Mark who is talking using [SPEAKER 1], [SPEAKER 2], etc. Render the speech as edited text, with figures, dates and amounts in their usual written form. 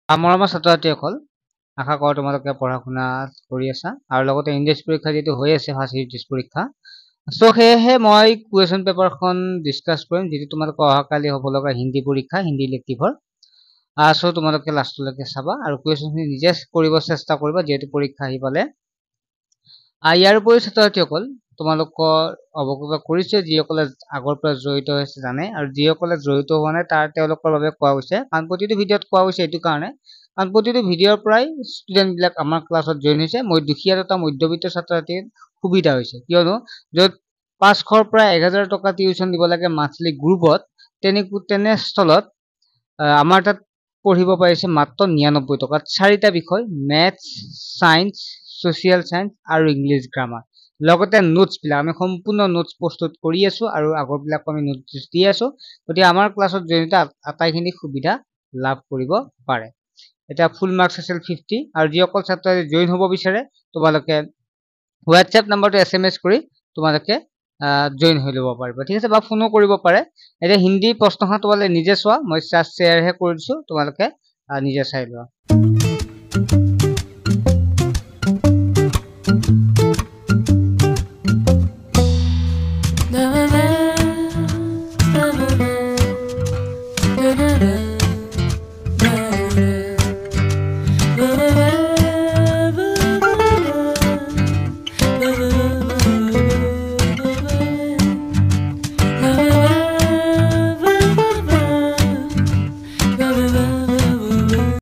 [SPEAKER 1] মৰমৰ ছাত্ৰ-ছাত্ৰীসকল, আশা কৰোঁ তোমালোকে পঢ়া শুনা কৰি আছা আৰু লগতে ইংলিছ পৰীক্ষা যিটো হৈ আছে ফাৰ্ষ্ট ইংলিছ পৰীক্ষা। চ' সেয়েহে মই কুৱেশ্যন পেপাৰখন ডিছকাছ কৰিম, যিটো তোমালোকৰ অহাকালি হ'ব লগা হিন্দী পৰীক্ষা, হিন্দী ইলেক্টিভৰ। চ' তোমালোকে লাষ্টলৈকে চাবা আৰু কুৱেশ্যনখিনি নিজে কৰিব চেষ্টা কৰিবা, যিহেতু পৰীক্ষা আহি পালে। ইয়াৰ উপৰিও ছাত্ৰ-ছাত্ৰীসকল, তোমালোকৰ অৱগত কৰিছে, যিসকলে আগৰ পৰা জড়িত হৈছে জানে, আৰু যিসকলে জড়িত হোৱা নাই তেওঁলোকৰ বাবে কোৱা হৈছে। কাৰণ প্ৰতিটো ভিডিঅ'ত কোৱা হৈছে এইটো কাৰণে, কাৰণ প্ৰতিটো ভিডিঅ'ৰ পৰাই ষ্টুডেণ্টবিলাক আমাৰ ক্লাছত জইন হৈছে। মই দুখীয়া তথা মধ্যবিত্ত ছাত্ৰ-ছাত্ৰীৰ সুবিধা হৈছে, কিয়নো য'ত 500ৰ পৰা 1000 টকা টিউশ্যন দিব লাগে মান্থলি গ্ৰুপত, তেনেস্থলত আমাৰ তাত পঢ়িব পাৰিছে মাত্ৰ 99 টকাত 4টা বিষয়, মেথছ, ছায়েন্স, ছ'চিয়েল ছায়েন্স আৰু ইংলিছ গ্ৰামাৰ। লগতে নোটছবিলাক আমি সম্পূৰ্ণ নোটছ প্ৰস্তুত কৰি আছো আৰু আগৰবিলাকো আমি নোটছ দি আছো। গতিকে আমাৰ ক্লাছত জড়িত আটাইখিনি সুবিধা লাভ কৰিব পাৰে। এতিয়া ফুল মাৰ্কছ আছিল 50, আৰু যিসকল ছাত্ৰই জইন হ'ব বিচাৰে তোমালোকে হোৱাটছএপ নাম্বাৰটো SMS কৰি তোমালোকে জইন হৈ ল'ব পাৰিব, ঠিক আছে, বা ফোনো কৰিব পাৰে। এতিয়া হিন্দী প্ৰশ্নখন তোমালোকে নিজে চোৱা, মই শ্বেয়াৰহে কৰি দিছোঁ, তোমালোকে নিজে চাই লোৱা।